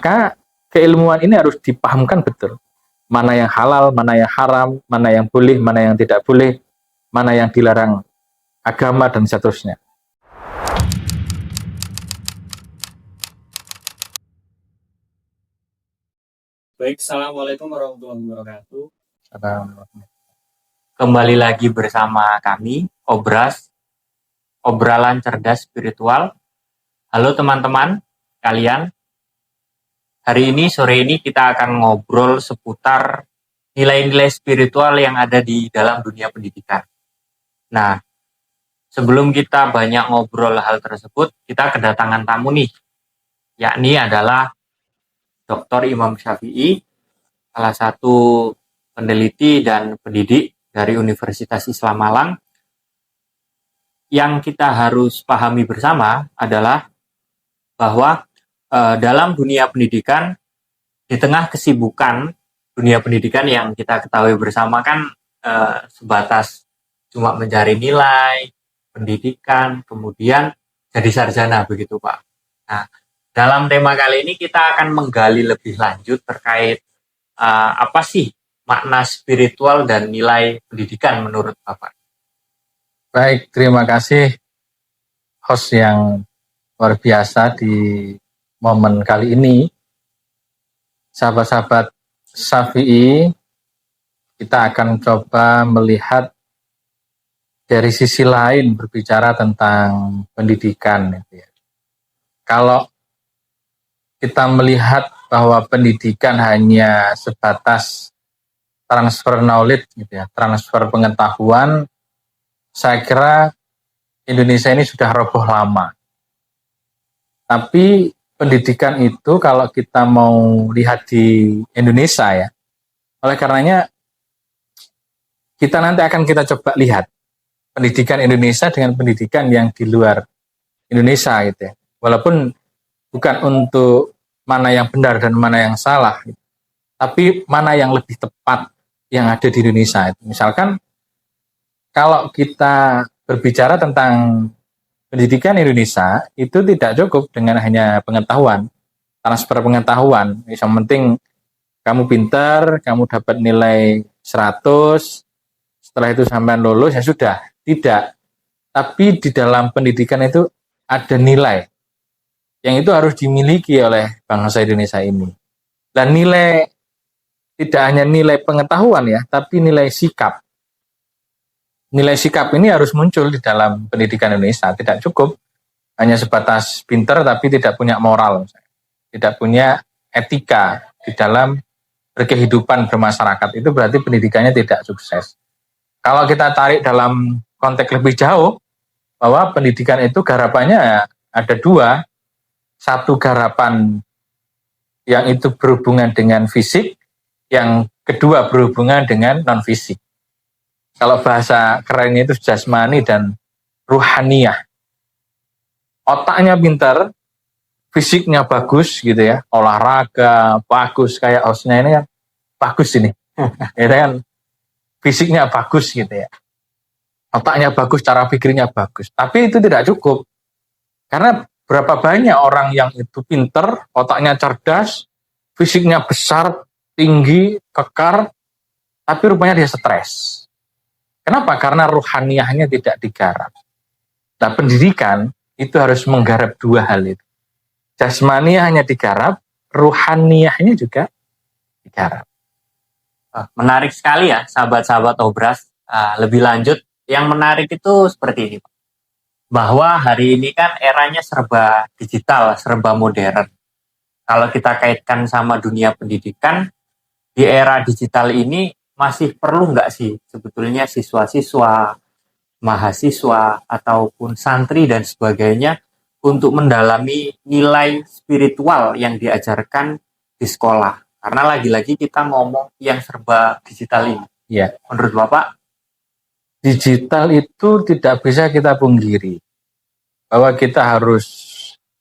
Maka keilmuan ini harus dipahamkan betul. Mana yang halal, mana yang haram, mana yang boleh, mana yang tidak boleh, mana yang dilarang agama, dan seterusnya. Baik, Assalamualaikum warahmatullahi wabarakatuh. Assalamualaikum. Kembali lagi bersama kami, Obras, Obrolan Cerdas Spiritual. Halo teman-teman, kalian. Hari ini, sore ini kita akan ngobrol seputar nilai-nilai spiritual yang ada di dalam dunia pendidikan. Nah, sebelum kita banyak ngobrol hal tersebut, kita kedatangan tamu nih, yakni adalah Dr. Imam Syafi'i, salah satu peneliti dan pendidik dari Universitas Islam Malang. Yang kita harus pahami bersama adalah bahwa dalam dunia pendidikan, di tengah kesibukan dunia pendidikan yang kita ketahui bersama kan sebatas cuma mencari nilai, pendidikan, kemudian jadi sarjana begitu Pak. Nah, dalam tema kali ini kita akan menggali lebih lanjut terkait apa sih makna spiritual dan nilai pendidikan menurut Bapak. Baik, terima kasih host yang luar biasa di momen kali ini. Sahabat-sahabat Syafi'i, kita akan coba melihat dari sisi lain berbicara tentang pendidikan. Kalau kita melihat bahwa pendidikan hanya sebatas transfer knowledge, transfer pengetahuan, saya kira Indonesia ini sudah roboh lama. Tapi pendidikan itu kalau kita mau lihat di Indonesia ya, oleh karenanya kita nanti akan kita coba lihat pendidikan Indonesia dengan pendidikan yang di luar Indonesia gitu ya. Walaupun bukan untuk mana yang benar dan mana yang salah, gitu. Tapi mana yang lebih tepat yang ada di Indonesia. Misalkan kalau kita berbicara tentang pendidikan Indonesia, itu tidak cukup dengan hanya pengetahuan, transfer pengetahuan. Yang penting kamu pintar, kamu dapat nilai 100, setelah itu sampai lulus, ya sudah. Tidak. Tapi di dalam pendidikan itu ada nilai, yang itu harus dimiliki oleh bangsa Indonesia ini. Dan nilai, tidak hanya nilai pengetahuan ya, tapi nilai sikap. Nilai sikap ini harus muncul di dalam pendidikan Indonesia. Tidak cukup hanya sebatas pintar tapi tidak punya moral, tidak punya etika di dalam berkehidupan bermasyarakat. Itu berarti pendidikannya tidak sukses. Kalau kita tarik dalam konteks lebih jauh, bahwa pendidikan itu garapannya ada dua. Satu garapan yang itu berhubungan dengan fisik, yang kedua berhubungan dengan non-fisik. Kalau bahasa kerennya itu jasmani dan ruhaniyah. Otaknya pintar, fisiknya bagus gitu ya, olahraga bagus, kayak hostnya ini kan bagus ini. Itu kan fisiknya bagus gitu ya. Otaknya bagus, cara pikirnya bagus. Tapi itu tidak cukup. Karena berapa banyak orang yang itu pintar, otaknya cerdas, fisiknya besar, tinggi, kekar, tapi rupanya dia stres. Kenapa? Karena ruhaniyahnya tidak digarap. Nah, pendidikan itu harus menggarap dua hal itu. Jasmaniah hanya digarap, ruhaniyahnya juga digarap. Menarik sekali ya, sahabat-sahabat Obras. Lebih lanjut, yang menarik itu seperti ini, Pak. Bahwa hari ini kan eranya serba digital, serba modern. Kalau kita kaitkan sama dunia pendidikan, di era digital ini masih perlu nggak sih sebetulnya siswa-siswa, mahasiswa, ataupun santri dan sebagainya untuk mendalami nilai spiritual yang diajarkan di sekolah? Karena lagi-lagi kita ngomong yang serba digital ini. Ya. Menurut Bapak? Digital itu tidak bisa kita pungkiri bahwa kita harus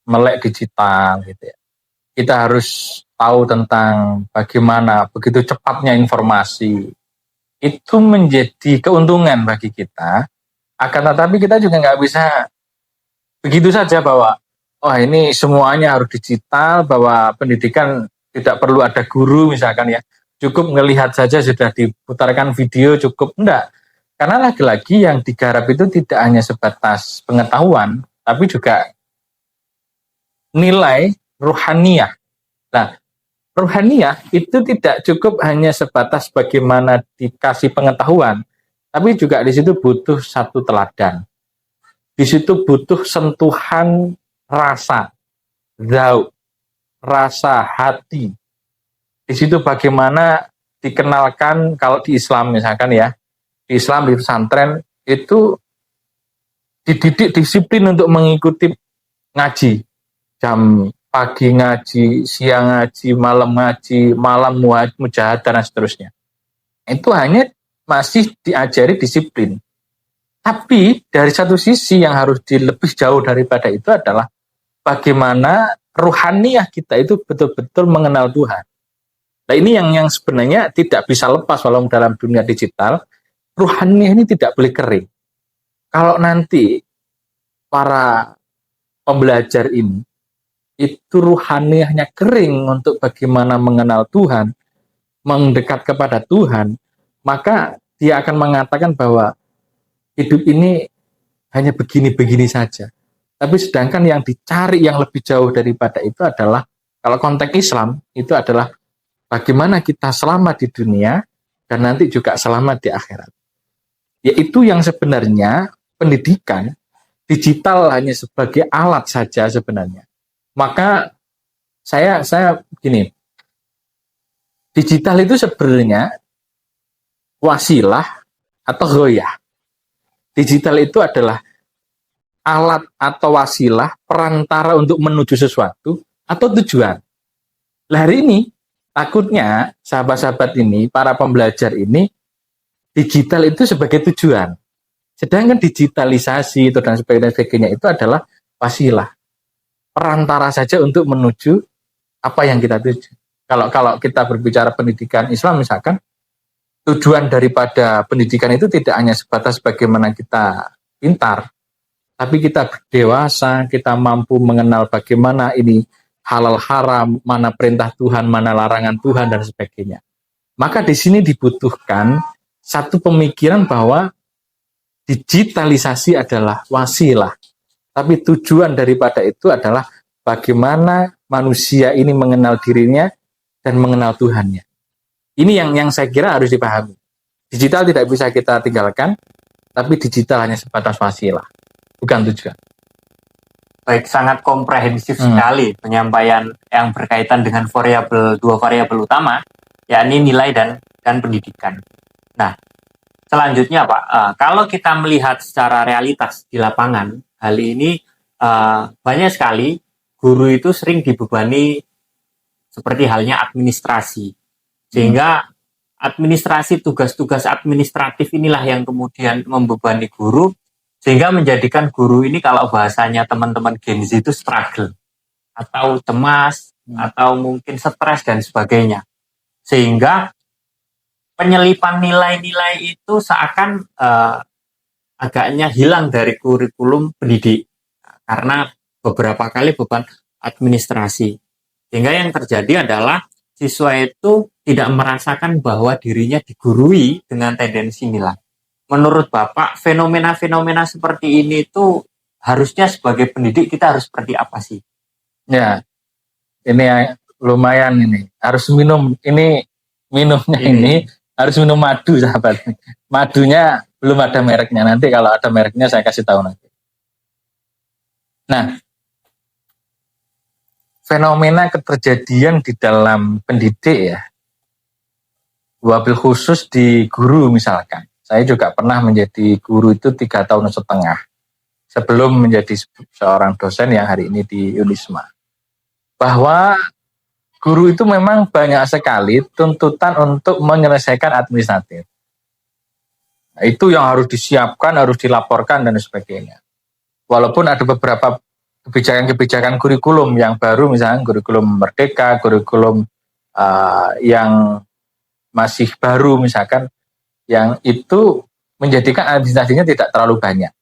melek digital gitu ya. Kita harus tahu tentang bagaimana begitu cepatnya informasi. Itu menjadi keuntungan bagi kita. Akan tetapi kita juga nggak bisa begitu saja bahwa oh ini semuanya harus digital, bahwa pendidikan tidak perlu ada guru misalkan ya, cukup melihat saja sudah diputarkan video cukup. Enggak, karena lagi-lagi yang digarap itu tidak hanya sebatas pengetahuan, tapi juga nilai ruhaniyah. Nah, ruhaniyah itu tidak cukup hanya sebatas bagaimana dikasih pengetahuan, tapi juga di situ butuh satu teladan. Di situ butuh sentuhan rasa, zauk, rasa hati. Di situ bagaimana dikenalkan kalau di Islam misalkan ya, di Islam di pesantren itu dididik disiplin untuk mengikuti ngaji, jam pagi ngaji, siang ngaji, malam mujahadah dan seterusnya. Itu hanya masih diajari disiplin. Tapi dari satu sisi yang harus lebih jauh daripada itu adalah bagaimana ruhaniyah kita itu betul-betul mengenal Tuhan. Nah ini yang sebenarnya tidak bisa lepas walau dalam dunia digital, ruhaniyah ini tidak boleh kering. Kalau nanti para pembelajar ini itu ruhaniyahnya kering untuk bagaimana mengenal Tuhan, mendekat kepada Tuhan, maka dia akan mengatakan bahwa hidup ini hanya begini-begini saja. Tapi sedangkan yang dicari yang lebih jauh daripada itu adalah, kalau konteks Islam, itu adalah bagaimana kita selamat di dunia dan nanti juga selamat di akhirat. Yaitu yang sebenarnya pendidikan digital hanya sebagai alat saja sebenarnya. Maka saya begini, digital itu sebenarnya wasilah atau ghoyah. Digital itu adalah alat atau wasilah perantara untuk menuju sesuatu atau tujuan. Nah, hari ini takutnya sahabat-sahabat ini, para pembelajar ini, digital itu sebagai tujuan. Sedangkan digitalisasi itu dan sebagainya itu adalah wasilah, perantara saja untuk menuju apa yang kita tuju. Kalau kita berbicara pendidikan Islam misalkan, tujuan daripada pendidikan itu tidak hanya sebatas bagaimana kita pintar, tapi kita dewasa, kita mampu mengenal bagaimana ini halal haram, mana perintah Tuhan, mana larangan Tuhan dan sebagainya. Maka di sini dibutuhkan satu pemikiran bahwa digitalisasi adalah wasilah, tapi tujuan daripada itu adalah bagaimana manusia ini mengenal dirinya dan mengenal Tuhannya. Ini yang saya kira harus dipahami. Digital tidak bisa kita tinggalkan, tapi digital hanya sebatas wasilah, bukan tujuan. Baik, sangat komprehensif sekali penyampaian yang berkaitan dengan dua variabel utama, yakni nilai dan pendidikan. Nah, selanjutnya Pak, kalau kita melihat secara realitas di lapangan, hal ini banyak sekali guru itu sering dibebani seperti halnya administrasi. Sehingga administrasi, tugas-tugas administratif inilah yang kemudian membebani guru, sehingga menjadikan guru ini kalau bahasanya teman-teman Gen Z itu struggle, atau cemas, atau mungkin stres dan sebagainya. Sehingga penyelipan nilai-nilai itu seakan agaknya hilang dari kurikulum pendidik, karena beberapa kali beban administrasi. Sehingga yang terjadi adalah siswa itu tidak merasakan bahwa dirinya digurui dengan tendensi nilai. Menurut Bapak, fenomena-fenomena seperti ini itu harusnya sebagai pendidik kita harus seperti apa sih? Ya, ini lumayan ini. Harus minum, minumnya ini harus minum madu sahabat. Madunya belum ada mereknya, nanti kalau ada mereknya saya kasih tahu nanti. Nah, fenomena keterjadian di dalam pendidik ya, wabil khusus di guru misalkan. Saya juga pernah menjadi guru itu 3,5 tahun sebelum menjadi seorang dosen yang hari ini di Unisma. Bahwa guru itu memang banyak sekali tuntutan untuk menyelesaikan administratif. Nah, itu yang harus disiapkan, harus dilaporkan dan sebagainya. Walaupun ada beberapa kebijakan-kebijakan kurikulum yang baru, misalnya kurikulum merdeka, kurikulum yang masih baru misalkan, yang itu menjadikan administrasinya tidak terlalu banyak.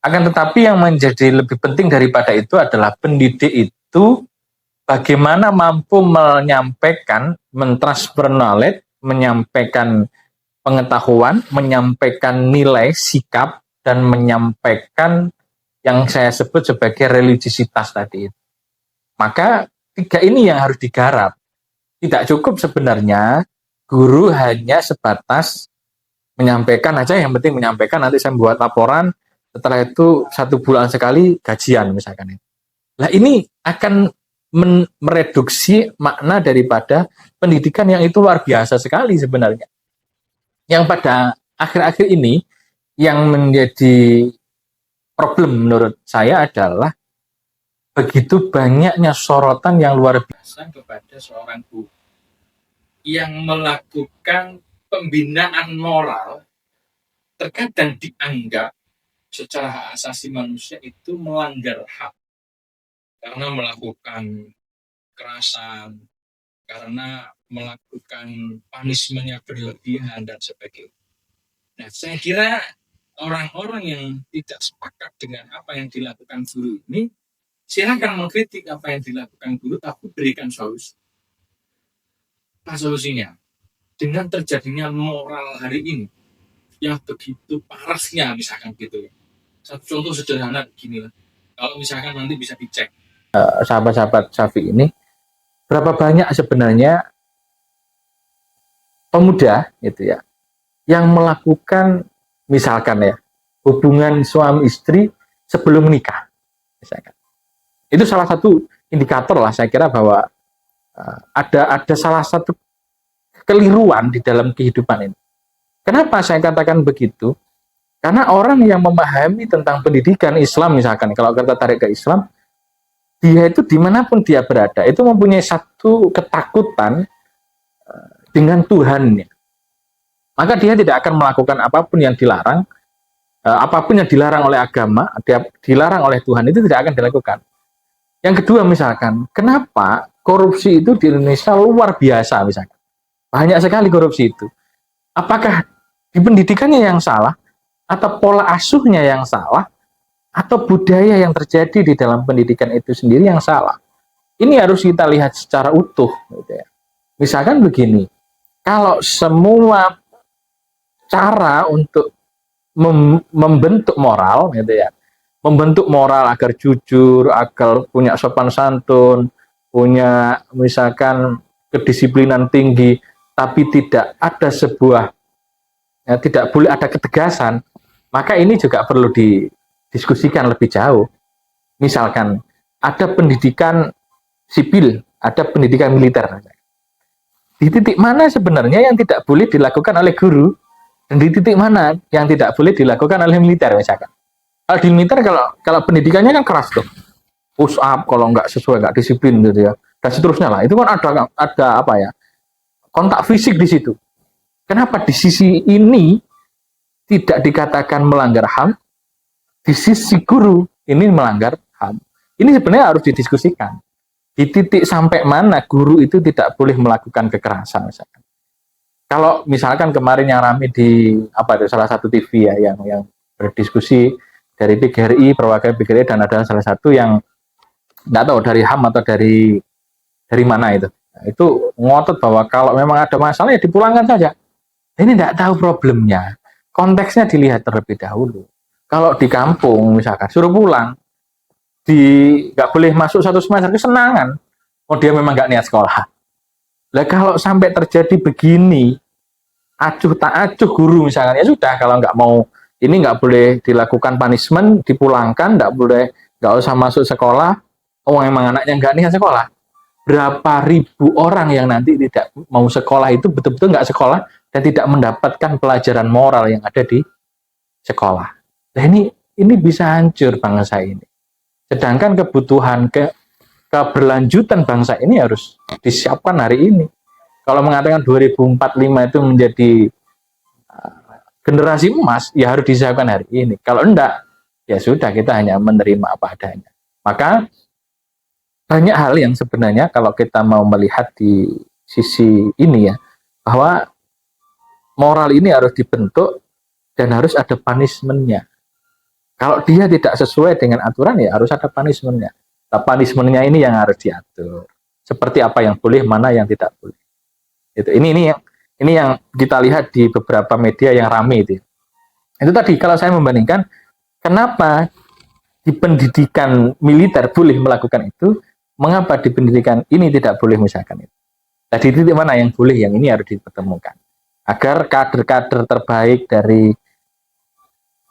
Akan tetapi yang menjadi lebih penting daripada itu adalah pendidik itu bagaimana mampu menyampaikan, mentransfer knowledge, menyampaikan pengetahuan, menyampaikan nilai, sikap, dan menyampaikan yang saya sebut sebagai religiositas tadi. Maka tiga ini yang harus digarap. Tidak cukup sebenarnya guru hanya sebatas menyampaikan aja, yang penting menyampaikan, nanti saya buat laporan, setelah itu 1 bulan sekali gajian misalkan. Nah ini akan mereduksi makna daripada pendidikan yang itu luar biasa sekali sebenarnya. Yang pada akhir-akhir ini yang menjadi problem menurut saya adalah begitu banyaknya sorotan yang luar biasa kepada seorang guru yang melakukan pembinaan moral, terkadang dianggap secara hak asasi manusia itu melanggar hak karena melakukan kekerasan, karena melakukan punishment-nya berlebihan dan sebagainya. Nah, saya kira orang-orang yang tidak sepakat dengan apa yang dilakukan guru ini, silakan mengkritik apa yang dilakukan guru, tapi berikan solusi. Apa solusinya? Dengan terjadinya moral hari ini yang begitu parasnya, misalkan gitu. Satu contoh sederhana begini lah. Kalau misalkan nanti bisa dicek sahabat-sahabat Syafi ini, berapa banyak sebenarnya pemuda gitu ya yang melakukan misalkan ya hubungan suami istri sebelum menikah misalkan. Itu salah satu indikator lah saya kira bahwa ada salah satu kekeliruan di dalam kehidupan ini. Kenapa saya katakan begitu? Karena orang yang memahami tentang pendidikan Islam misalkan, kalau kita tarik ke Islam, dia itu dimanapun dia berada itu mempunyai satu ketakutan dengan Tuhannya. Maka dia tidak akan melakukan apapun yang dilarang, apapun yang dilarang oleh agama, dia dilarang oleh Tuhan, itu tidak akan dilakukan. Yang kedua misalkan, kenapa korupsi itu di Indonesia luar biasa misalkan. Banyak sekali korupsi itu. Apakah di pendidikannya yang salah, atau pola asuhnya yang salah, atau budaya yang terjadi di dalam pendidikan itu sendiri yang salah? Ini harus kita lihat secara utuh. Gitu ya. Misalkan begini, kalau semua cara untuk membentuk moral, gitu ya, membentuk moral agar jujur, agar punya sopan santun, punya misalkan kedisiplinan tinggi, tapi tidak ada sebuah, ya, tidak boleh ada ketegasan, maka ini juga perlu didiskusikan lebih jauh. Misalkan ada pendidikan sipil, ada pendidikan militer. Di titik mana sebenarnya yang tidak boleh dilakukan oleh guru, dan di titik mana yang tidak boleh dilakukan oleh militer misalkan. Kalau di militer kalau pendidikannya kan keras tuh, push up kalau nggak sesuai, nggak disiplin gitu ya, dan seterusnya lah. Itu kan ada apa ya, kontak fisik di situ. Kenapa di sisi ini tidak dikatakan melanggar HAM, di sisi guru ini melanggar HAM? Ini sebenarnya harus didiskusikan. Di titik sampai mana guru itu tidak boleh melakukan kekerasan misalkan. Kalau misalkan kemarin yang ramai di salah satu TV ya yang berdiskusi dari PGRI, perwakilan PGRI, dan ada salah satu yang nggak tahu dari HAM atau dari mana itu. Nah, itu ngotot bahwa kalau memang ada masalah ya dipulangkan saja. Ini nggak tahu problemnya. Konteksnya dilihat terlebih dahulu. Kalau di kampung misalkan suruh pulang, nggak boleh masuk 1 semester, kesenangan. Oh dia memang nggak niat sekolah. Lah kalau sampai terjadi begini, acuh tak acuh guru misalkan, ya sudah, kalau nggak mau ini nggak boleh dilakukan punishment, dipulangkan, nggak usah masuk sekolah. Oh emang anaknya nggak niat sekolah. Berapa ribu orang yang nanti tidak mau sekolah itu betul-betul nggak sekolah dan tidak mendapatkan pelajaran moral yang ada di sekolah. Nah ini bisa hancur bangsa ini. Sedangkan kebutuhan keberlanjutan bangsa ini harus disiapkan hari ini. Kalau mengatakan 2045 itu menjadi generasi emas, ya harus disiapkan hari ini. Kalau enggak, ya sudah, kita hanya menerima apa adanya. Maka banyak hal yang sebenarnya kalau kita mau melihat di sisi ini ya, bahwa moral ini harus dibentuk dan harus ada punishment-nya. Kalau dia tidak sesuai dengan aturan ya harus ada punishment-nya. Nah, punishment-nya ini yang harus diatur. Seperti apa yang boleh, mana yang tidak boleh. Ini yang kita lihat di beberapa media yang ramai itu. Itu tadi kalau saya membandingkan kenapa di pendidikan militer boleh melakukan itu, mengapa di pendidikan ini tidak boleh misalkan itu. Tadi titik mana yang boleh, yang ini harus dipertemukan. Agar kader-kader terbaik dari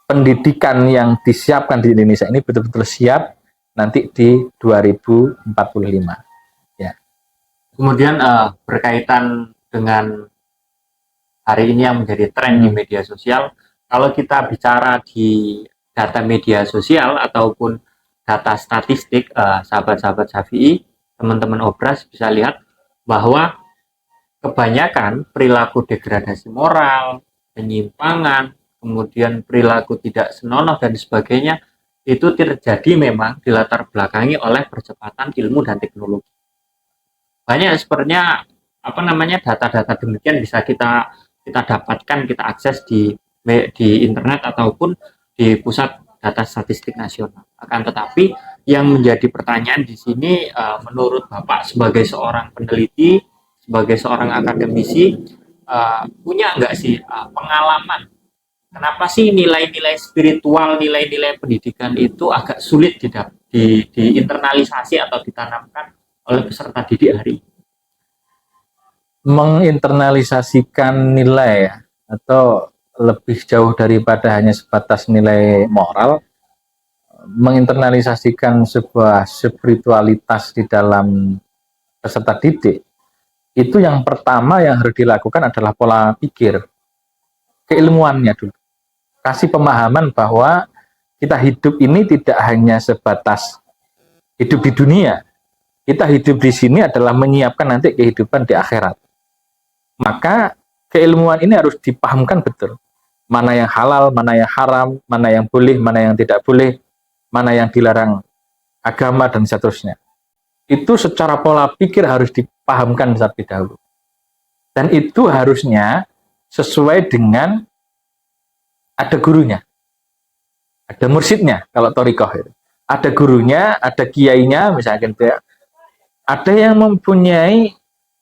pendidikan yang disiapkan di Indonesia ini betul-betul siap nanti di 2045. Ya. Kemudian berkaitan dengan hari ini yang menjadi tren di media sosial, kalau kita bicara di data media sosial ataupun data statistik, sahabat-sahabat Syafi'i, teman-teman Obras bisa lihat bahwa kebanyakan perilaku degradasi moral, penyimpangan, kemudian perilaku tidak senonoh dan sebagainya itu terjadi memang dilatar belakangi oleh percepatan ilmu dan teknologi. Banyak sebenarnya data-data demikian bisa kita dapatkan, kita akses di internet ataupun di pusat data statistik nasional. Akan tetapi yang menjadi pertanyaan di sini, menurut Bapak sebagai seorang peneliti, sebagai seorang akademisi, punya nggak sih pengalaman kenapa sih nilai-nilai spiritual, nilai-nilai pendidikan itu agak sulit diinternalisasi atau ditanamkan oleh peserta didik hari ini? Menginternalisasikan nilai ya, atau lebih jauh daripada hanya sebatas nilai moral, menginternalisasikan sebuah spiritualitas di dalam peserta didik, itu yang pertama yang harus dilakukan adalah pola pikir, keilmuannya dulu. Kasih pemahaman bahwa kita hidup ini tidak hanya sebatas hidup di dunia. Kita hidup di sini adalah menyiapkan nanti kehidupan di akhirat. Maka keilmuan ini harus dipahamkan betul. Mana yang halal, mana yang haram, mana yang boleh, mana yang tidak boleh, mana yang dilarang agama, dan seterusnya. Itu secara pola pikir harus dipahamkan terlebih dahulu. Dan itu harusnya sesuai dengan ada gurunya, ada mursyidnya kalau thariqah itu. Ada gurunya, ada kiainya, misalkan ada yang mempunyai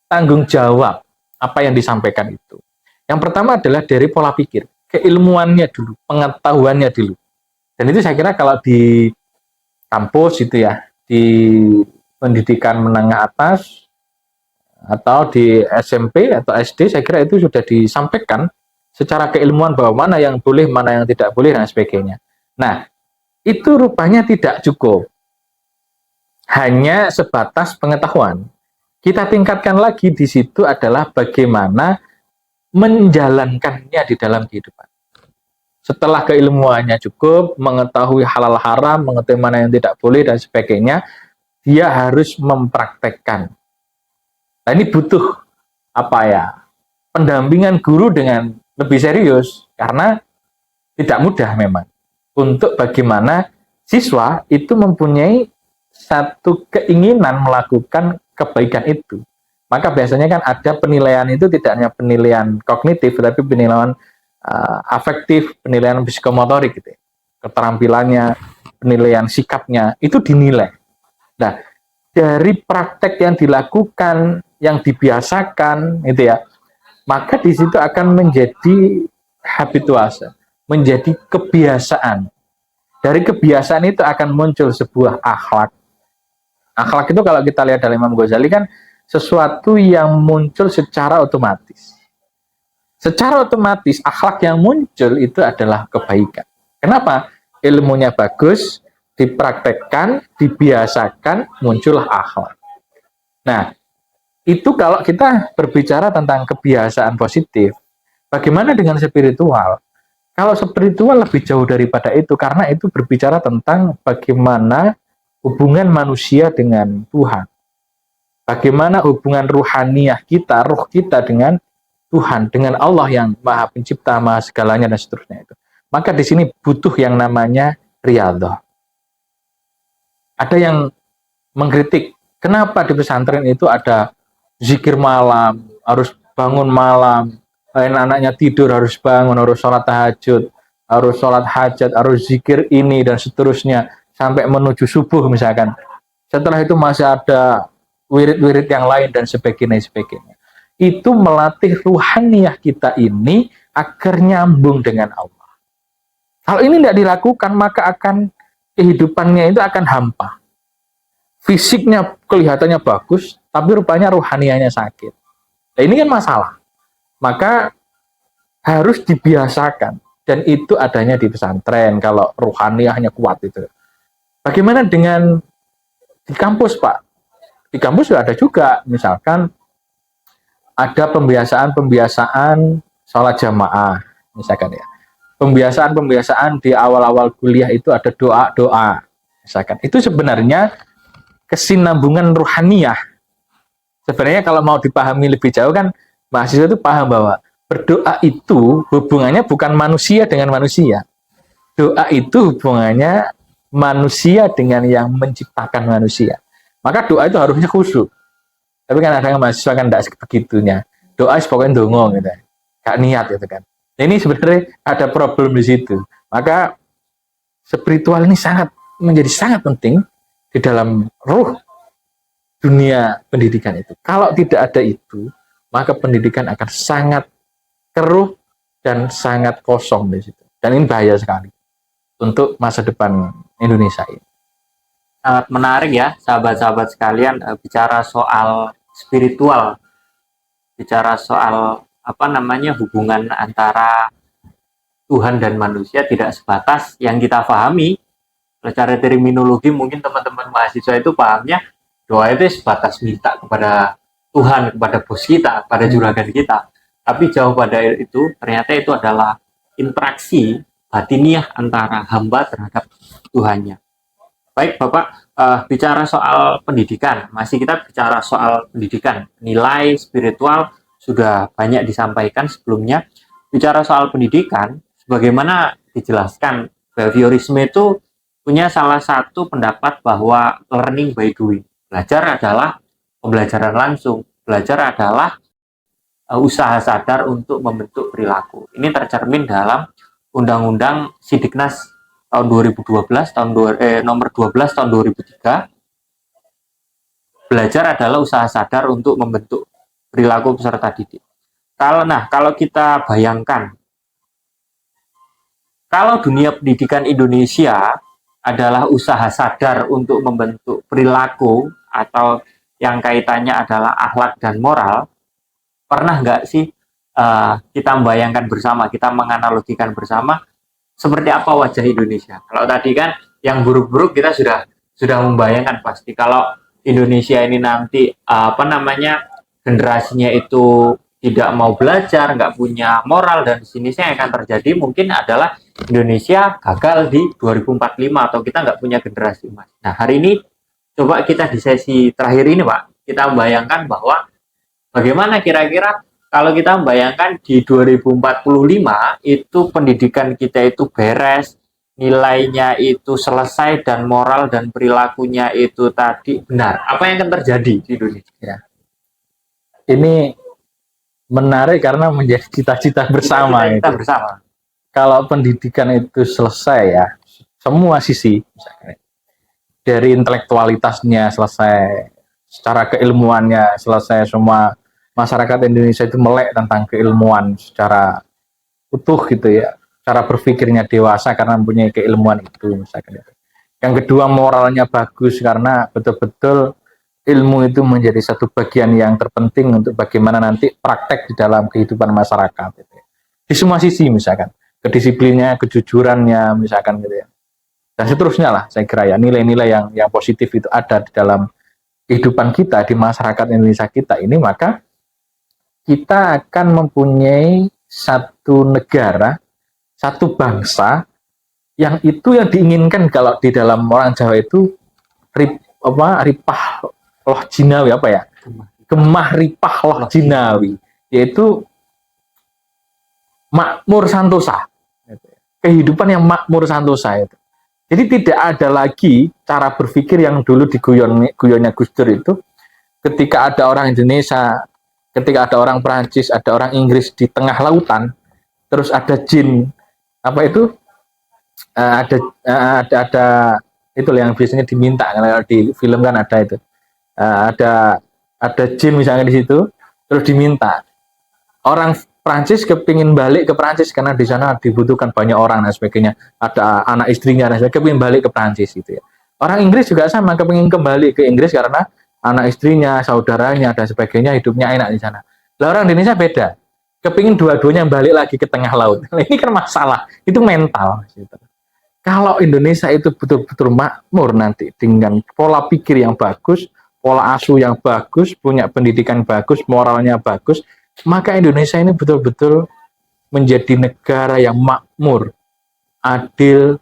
tanggung jawab apa yang disampaikan itu. Yang pertama adalah dari pola pikir, keilmuannya dulu, pengetahuannya dulu. Dan itu saya kira kalau di kampus itu ya, di pendidikan menengah atas atau di SMP atau SD, saya kira itu sudah disampaikan secara keilmuan bahwa mana yang boleh, mana yang tidak boleh, dan sebagainya. Nah, itu rupanya tidak cukup. Hanya sebatas pengetahuan. Kita tingkatkan lagi di situ adalah bagaimana menjalankannya di dalam kehidupan. Setelah keilmuannya cukup, mengetahui halal haram, mengetahui mana yang tidak boleh, dan sebagainya, dia harus mempraktekkan. Nah, ini butuh pendampingan guru dengan lebih serius, karena tidak mudah memang untuk bagaimana siswa itu mempunyai satu keinginan melakukan kebaikan itu. Maka biasanya kan ada penilaian itu tidak hanya penilaian kognitif, tapi penilaian afektif, penilaian psikomotorik gitu. Keterampilannya, penilaian sikapnya itu dinilai. Nah, dari praktek yang dilakukan, yang dibiasakan itu ya, maka di situ akan menjadi habituase, menjadi kebiasaan. Dari kebiasaan itu akan muncul sebuah akhlak. Akhlak itu kalau kita lihat dari Imam Ghazali kan sesuatu yang muncul secara otomatis. Secara otomatis akhlak yang muncul itu adalah kebaikan. Kenapa? Ilmunya bagus, dipraktekkan, dibiasakan, muncullah akhlak. Nah, itu kalau kita berbicara tentang kebiasaan positif. Bagaimana dengan spiritual? Kalau spiritual lebih jauh daripada itu, karena itu berbicara tentang bagaimana hubungan manusia dengan Tuhan. Bagaimana hubungan ruhaniyah kita, ruh kita dengan Tuhan, dengan Allah yang Maha Pencipta, Maha segalanya, dan seterusnya itu. Maka di sini butuh yang namanya riyadhah. Ada yang mengkritik, kenapa di pesantren itu ada zikir malam, harus bangun malam, anak-anaknya tidur harus bangun, harus sholat tahajud, harus sholat hajat, harus zikir ini dan seterusnya sampai menuju subuh misalkan. Setelah itu masih ada wirid-wirid yang lain dan sebagainya. Itu melatih ruhaniyah kita ini agar nyambung dengan Allah. Kalau ini tidak dilakukan, maka akan kehidupannya itu akan hampa. Fisiknya kelihatannya bagus, tapi rupanya ruhaniyahnya sakit. Nah, ini kan masalah. Maka harus dibiasakan. Dan itu adanya di pesantren, kalau ruhaniyahnya kuat itu. Bagaimana dengan di kampus, Pak? Di kampus ada juga, misalkan ada pembiasaan sholat jamaah, misalkan ya. Pembiasaan di awal-awal kuliah itu ada doa-doa, misalkan. Itu sebenarnya kesinambungan ruhaniyah. Sebenarnya kalau mau dipahami lebih jauh kan, mahasiswa itu paham bahwa berdoa itu hubungannya bukan manusia dengan manusia. Doa itu hubungannya manusia dengan yang menciptakan manusia. Maka doa itu harusnya khusyuk. Tapi kan ada yang mahasiswa kan tidak sebegitunya. Doa pokoknya dongo gitu. Gak niat gitu kan. Ini sebenarnya ada problem di situ. Maka spiritual ini menjadi sangat penting di dalam ruh dunia pendidikan itu. Kalau tidak ada itu, maka pendidikan akan sangat keruh dan sangat kosong di situ. Dan ini bahaya sekali untuk masa depan Indonesia ini. Sangat menarik ya, sahabat-sahabat sekalian, bicara soal spiritual, bicara soal hubungan antara Tuhan dan manusia tidak sebatas yang kita pahami. Secara terminologi mungkin teman-teman mahasiswa itu pahamnya doa itu sebatas minta kepada Tuhan, kepada bos kita, kepada juragan kita. Tapi jauh pada itu, ternyata itu adalah interaksi batiniah antara hamba terhadap Tuhannya. Baik Bapak, bicara soal pendidikan, masih kita bicara soal pendidikan, nilai spiritual sudah banyak disampaikan sebelumnya. Bicara soal pendidikan, sebagaimana dijelaskan, behaviorisme itu punya salah satu pendapat bahwa learning by doing. Belajar adalah pembelajaran langsung, belajar adalah usaha sadar untuk membentuk perilaku. Ini tercermin dalam Undang-Undang Sidiknas tahun 2012, nomor 12 tahun 2003. Belajar adalah usaha sadar untuk membentuk perilaku peserta didik. Kalau kita bayangkan, kalau dunia pendidikan Indonesia adalah usaha sadar untuk membentuk perilaku atau yang kaitannya adalah akhlak dan moral, pernah nggak sih kita membayangkan bersama, kita menganalogikan bersama seperti apa wajah Indonesia? Kalau tadi kan yang buruk-buruk kita sudah membayangkan pasti. Kalau Indonesia ini nanti generasinya itu tidak mau belajar, nggak punya moral, dan sejenisnya yang akan terjadi mungkin adalah Indonesia gagal di 2045 atau kita nggak punya generasi emas. Nah, hari ini coba kita di sesi terakhir ini, Pak, kita membayangkan bahwa bagaimana kira-kira kalau kita membayangkan di 2045 itu pendidikan kita itu beres, nilainya itu selesai, dan moral dan perilakunya itu tadi benar. Apa yang akan terjadi di Indonesia? Ya. Ini menarik karena menjadi cita-cita bersama. Kita bersama. Kalau pendidikan itu selesai ya, semua sisi, misalkan, dari intelektualitasnya selesai, secara keilmuannya selesai, semua masyarakat Indonesia itu melek tentang keilmuan secara utuh gitu ya, cara berpikirnya dewasa karena mempunyai keilmuan itu misalkan. Yang kedua, moralnya bagus karena betul-betul ilmu itu menjadi satu bagian yang terpenting untuk bagaimana nanti praktek di dalam kehidupan masyarakat gitu ya. Di semua sisi misalkan, kedisiplinnya, kejujurannya misalkan gitu ya. Dan seterusnya lah, saya kira ya, nilai-nilai yang positif itu ada di dalam kehidupan kita di masyarakat Indonesia kita ini, maka kita akan mempunyai satu negara, satu bangsa yang itu yang diinginkan kalau di dalam orang Jawa itu ripah loh jinawi apa ya? Gemah ripah loh jinawi, yaitu makmur santosa. Kehidupan yang makmur santosa itu. Jadi tidak ada lagi cara berpikir yang dulu diguyonnya Gus Dur itu, ketika ada orang Indonesia, ketika ada orang Perancis, ada orang Inggris di tengah lautan, terus ada jin ada ada itu yang biasanya diminta kalau di film kan ada itu. Ada jin misalnya di situ, terus diminta orang Prancis kepingin balik ke Prancis karena di sana dibutuhkan banyak orang dan sebagainya, ada anak istrinya dan sebagainya, kepingin balik ke Prancis gitu ya. Orang Inggris juga sama, kepingin kembali ke Inggris karena anak istrinya, saudaranya dan sebagainya hidupnya enak di sana. Lah orang Indonesia beda, kepingin dua-duanya balik lagi ke tengah laut. Ini kan masalah, itu mental gitu. Kalau Indonesia itu betul-betul makmur nanti dengan pola pikir yang bagus, pola asuh yang bagus, punya pendidikan bagus, moralnya bagus, maka Indonesia ini betul-betul menjadi negara yang makmur, adil,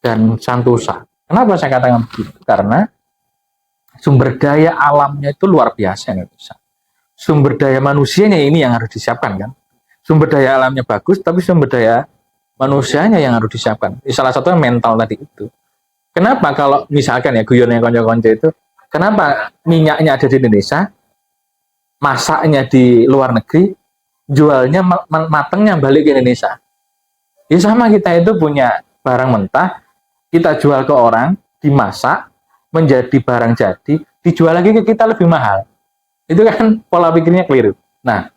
dan santosa. Kenapa saya katakan begitu? Karena sumber daya alamnya itu luar biasa Indonesia. Sumber daya manusianya ini yang harus disiapkan kan. Sumber daya alamnya bagus, tapi sumber daya manusianya yang harus disiapkan. Salah satunya mental tadi itu. Kenapa kalau misalkan ya guyonnya konco-konco itu, kenapa minyaknya ada di Indonesia, masaknya di luar negeri, jualnya matengnya balik ke Indonesia? Ya sama, kita itu punya barang mentah, kita jual ke orang, dimasak, menjadi barang jadi, dijual lagi ke kita lebih mahal. Itu kan pola pikirnya keliru. Nah,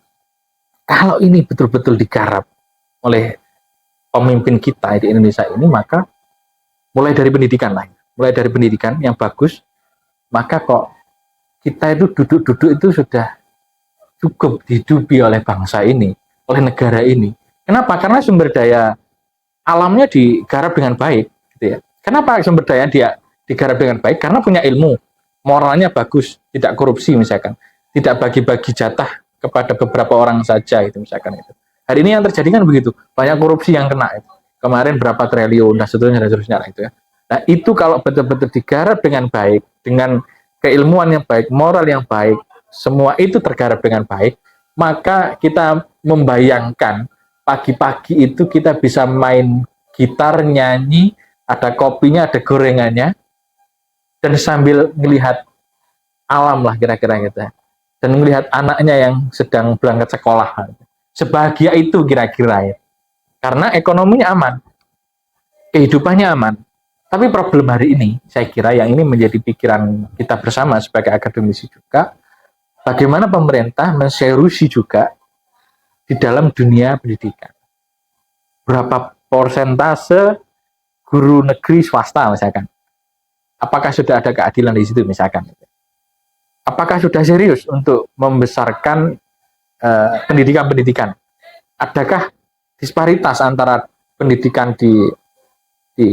kalau ini betul-betul digarap oleh pemimpin kita di Indonesia ini, maka mulai dari pendidikan lah, mulai dari pendidikan yang bagus, maka kok kita itu duduk-duduk itu sudah cukup dihidupi oleh bangsa ini, oleh negara ini. Kenapa? Karena sumber daya alamnya digarap dengan baik, gitu ya. Kenapa sumber daya dia digarap dengan baik? Karena punya ilmu, moralnya bagus, tidak korupsi misalkan, tidak bagi-bagi jatah kepada beberapa orang saja itu misalkan itu. Hari ini yang terjadi kan begitu, banyak korupsi yang kena itu. Kemarin berapa triliun dan seterusnya itu ya. Nah, itu kalau betul-betul digarap dengan baik, dengan keilmuan yang baik, moral yang baik, semua itu tergarap dengan baik, maka kita membayangkan pagi-pagi itu kita bisa main gitar, nyanyi, ada kopinya, ada gorengannya, dan sambil melihat alam lah kira-kira gitu ya. Dan melihat anaknya yang sedang berangkat sekolah. Sebahagia itu kira-kira ya. Karena ekonominya aman, kehidupannya aman. Tapi problem hari ini, saya kira yang ini menjadi pikiran kita bersama sebagai akademisi juga, bagaimana pemerintah menserusi juga di dalam dunia pendidikan. Berapa persentase guru negeri swasta misalkan. Apakah sudah ada keadilan di situ misalkan. Apakah sudah serius untuk membesarkan pendidikan-pendidikan? Adakah disparitas antara pendidikan di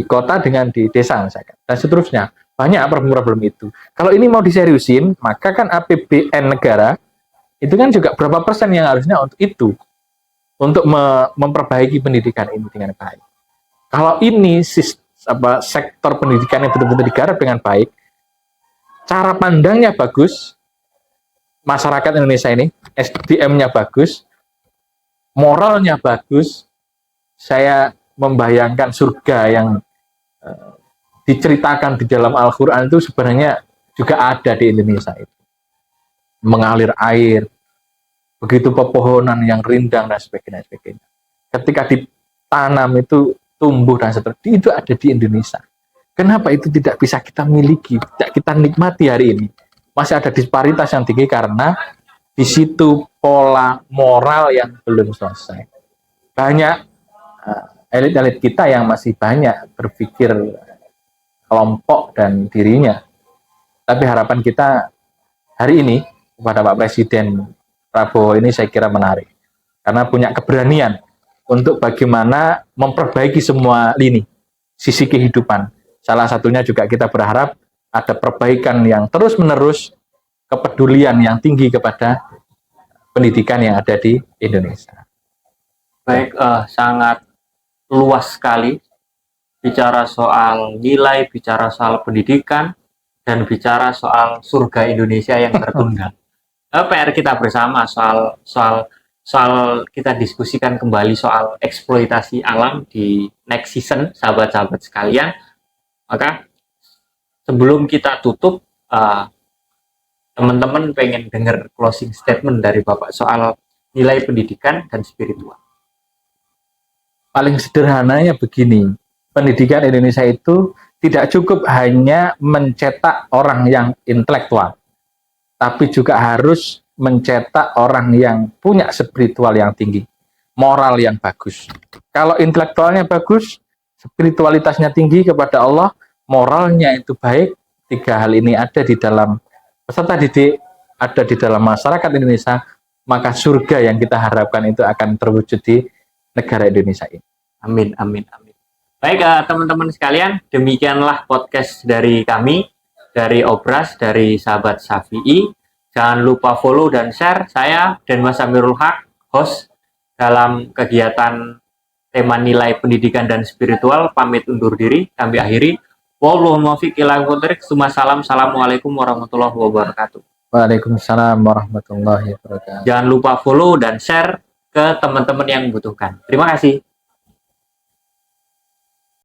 kota dengan di desa misalkan, dan seterusnya. Banyak problem-problem itu. Kalau ini mau diseriusin, maka kan APBN negara itu kan juga berapa persen yang harusnya untuk itu, untuk memperbaiki pendidikan ini dengan baik. Kalau ini sektor pendidikan yang betul-betul digarap dengan baik, cara pandangnya bagus, masyarakat Indonesia ini SDM-nya bagus, moralnya bagus, saya membayangkan surga yang diceritakan di dalam Al-Quran itu sebenarnya juga ada di Indonesia itu. Mengalir air, begitu pepohonan yang rindang dan sebagainya. Ketika ditanam itu tumbuh dan seterusnya, itu ada di Indonesia. Kenapa itu tidak bisa kita miliki, tidak kita nikmati hari ini? Masih ada disparitas yang tinggi karena di situ pola moral yang belum selesai. Banyak elit-elit kita yang masih banyak berpikir kelompok dan dirinya. Tapi harapan kita hari ini kepada Pak Presiden Prabowo ini saya kira menarik. Karena punya keberanian untuk bagaimana memperbaiki semua lini, sisi kehidupan. Salah satunya juga kita berharap ada perbaikan yang terus-menerus, kepedulian yang tinggi kepada pendidikan yang ada di Indonesia. Baik, sangat luas sekali bicara soal nilai, bicara soal pendidikan, dan bicara soal surga Indonesia yang tertunda. PR kita bersama soal kita diskusikan kembali soal eksploitasi alam di next season, sahabat-sahabat sekalian. Maka sebelum kita tutup, teman-teman pengen dengar closing statement dari Bapak soal nilai pendidikan dan spiritual. Paling sederhananya begini, pendidikan Indonesia itu tidak cukup hanya mencetak orang yang intelektual, tapi juga harus mencetak orang yang punya spiritual yang tinggi, moral yang bagus. Kalau intelektualnya bagus, spiritualitasnya tinggi kepada Allah, moralnya itu baik, tiga hal ini ada di dalam peserta didik, ada di dalam masyarakat Indonesia, maka surga yang kita harapkan itu akan terwujud di negara Indonesia ini. Amin, amin, amin. Baik, teman-teman sekalian, demikianlah podcast dari kami, dari Obras, dari Sahabat Syafi'i. Jangan lupa follow dan share. Saya dan Mas Amirul Haq, host dalam kegiatan tema nilai pendidikan dan spiritual, pamit undur diri. Kami akhiri. Wallahualam muwaffiq ila aqwamit thoriq. Assalamualaikum warahmatullahi wabarakatuh. Waalaikumsalam warahmatullahi wabarakatuh. Jangan lupa follow dan share ke teman-teman yang membutuhkan. Terima kasih.